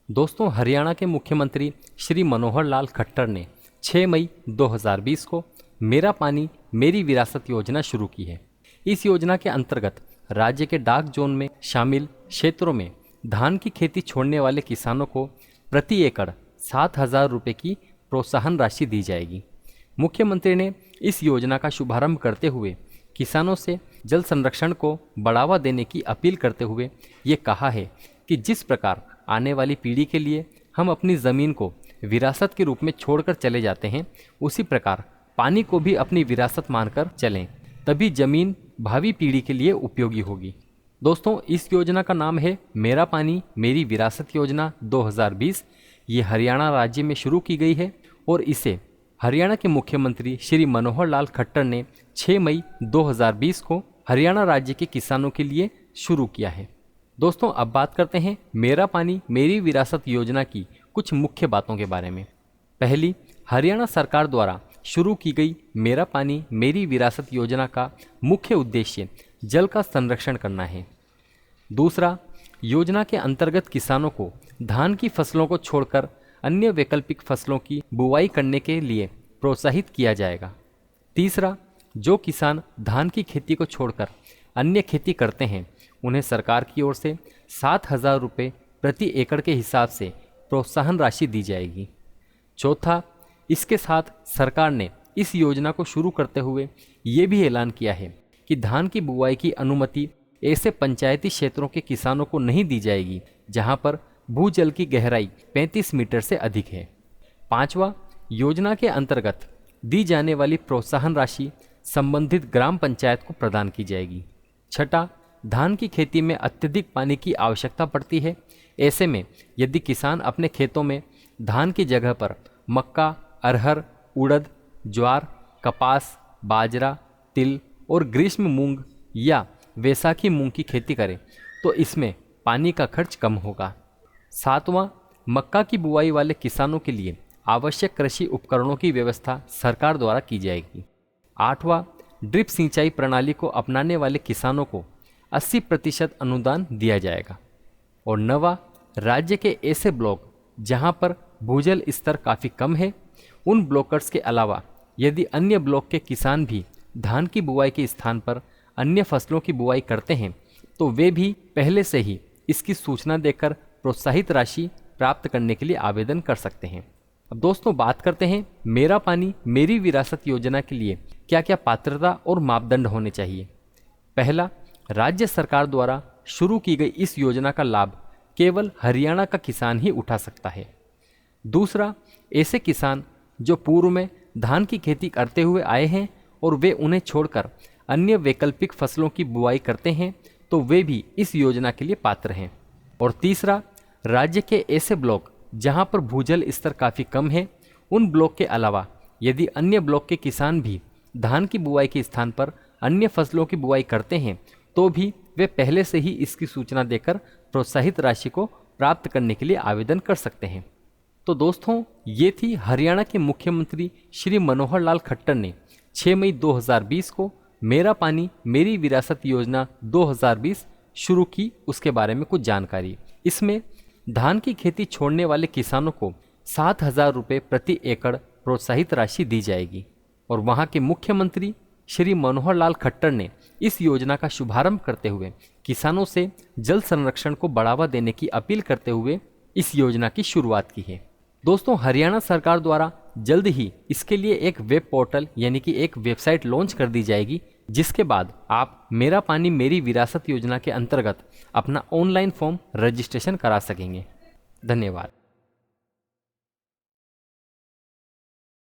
दोस्तों, हरियाणा के मुख्यमंत्री श्री मनोहर लाल खट्टर ने 6 मई 2020 को मेरा पानी मेरी विरासत योजना शुरू की है। इस योजना के अंतर्गत राज्य के डाक जोन में शामिल क्षेत्रों में धान की खेती छोड़ने वाले किसानों को प्रति एकड़ 7,000 रुपये की प्रोत्साहन राशि दी जाएगी। मुख्यमंत्री ने इस योजना का शुभारंभ करते हुए किसानों से जल संरक्षण को बढ़ावा देने की अपील करते हुए ये कहा है कि जिस प्रकार आने वाली पीढ़ी के लिए हम अपनी ज़मीन को विरासत के रूप में छोड़कर चले जाते हैं, उसी प्रकार पानी को भी अपनी विरासत मानकर चलें, तभी ज़मीन भावी पीढ़ी के लिए उपयोगी होगी। दोस्तों, इस योजना का नाम है मेरा पानी मेरी विरासत योजना 2020। ये हरियाणा राज्य में शुरू की गई है और इसे हरियाणा के मुख्यमंत्री श्री मनोहर लाल खट्टर ने 6 मई 2020 को हरियाणा राज्य के किसानों के लिए शुरू किया है। दोस्तों, अब बात करते हैं मेरा पानी मेरी विरासत योजना की कुछ मुख्य बातों के बारे में। पहली, हरियाणा सरकार द्वारा शुरू की गई मेरा पानी मेरी विरासत योजना का मुख्य उद्देश्य जल का संरक्षण करना है। दूसरा, योजना के अंतर्गत किसानों को धान की फसलों को छोड़कर अन्य वैकल्पिक फसलों की बुवाई करने के लिए प्रोत्साहित किया जाएगा। तीसरा, जो किसान धान की खेती को छोड़कर अन्य खेती करते हैं, उन्हें सरकार की ओर से 7,000 रुपये प्रति एकड़ के हिसाब से प्रोत्साहन राशि दी जाएगी। चौथा, इसके साथ सरकार ने इस योजना को शुरू करते हुए ये भी ऐलान किया है कि धान की बुवाई की अनुमति ऐसे पंचायती क्षेत्रों के किसानों को नहीं दी जाएगी जहां पर भूजल की गहराई 35 मीटर से अधिक है। पांचवा, योजना के अंतर्गत दी जाने वाली प्रोत्साहन राशि संबंधित ग्राम पंचायत को प्रदान की जाएगी। छठा, धान की खेती में अत्यधिक पानी की आवश्यकता पड़ती है। ऐसे में यदि किसान अपने खेतों में धान की जगह पर मक्का, अरहर, उड़द, ज्वार, कपास, बाजरा, तिल और ग्रीष्म मूंग या वैसाखी मूंग की खेती करे तो इसमें पानी का खर्च कम होगा। सातवां, मक्का की बुआई वाले किसानों के लिए आवश्यक कृषि उपकरणों की व्यवस्था सरकार द्वारा की जाएगी। आठवां, ड्रिप सिंचाई प्रणाली को अपनाने वाले किसानों को 80% अनुदान दिया जाएगा। और नवा, राज्य के ऐसे ब्लॉक जहां पर भूजल स्तर काफ़ी कम है, उन ब्लॉकर्स के अलावा यदि अन्य ब्लॉक के किसान भी धान की बुआई के स्थान पर अन्य फसलों की बुआई करते हैं तो वे भी पहले से ही इसकी सूचना देकर प्रोत्साहित राशि प्राप्त करने के लिए आवेदन कर सकते हैं। अब दोस्तों, बात करते हैं मेरा पानी मेरी विरासत योजना के लिए क्या क्या पात्रता और मापदंड होने चाहिए। पहला, राज्य सरकार द्वारा शुरू की गई इस योजना का लाभ केवल हरियाणा का किसान ही उठा सकता है। दूसरा, ऐसे किसान जो पूर्व में धान की खेती करते हुए आए हैं और वे उन्हें छोड़कर अन्य वैकल्पिक फसलों की बुआई करते हैं तो वे भी इस योजना के लिए पात्र हैं। और तीसरा, राज्य के ऐसे ब्लॉक जहां पर भूजल स्तर काफ़ी कम है, उन ब्लॉक के अलावा यदि अन्य ब्लॉक के किसान भी धान की बुआई के स्थान पर अन्य फसलों की बुआई करते हैं तो भी वे पहले से ही इसकी सूचना देकर प्रोत्साहित राशि को प्राप्त करने के लिए आवेदन कर सकते हैं। तो दोस्तों, ये थी हरियाणा के मुख्यमंत्री श्री मनोहर लाल खट्टर ने 6 मई 2020 को मेरा पानी मेरी विरासत योजना 2020 शुरू की, उसके बारे में कुछ जानकारी। इसमें धान की खेती छोड़ने वाले किसानों को 7,000 रुपये प्रति एकड़ प्रोत्साहित राशि दी जाएगी। और वहाँ के मुख्यमंत्री श्री मनोहर लाल खट्टर ने इस योजना का शुभारंभ करते हुए किसानों से जल संरक्षण को बढ़ावा देने की अपील करते हुए इस योजना की शुरुआत की है। दोस्तों, हरियाणा सरकार द्वारा जल्द ही इसके लिए एक वेब पोर्टल यानी कि एक वेबसाइट लॉन्च कर दी जाएगी, जिसके बाद आप मेरा पानी मेरी विरासत योजना के अंतर्गत अपना ऑनलाइन फॉर्म रजिस्ट्रेशन करा सकेंगे। धन्यवाद।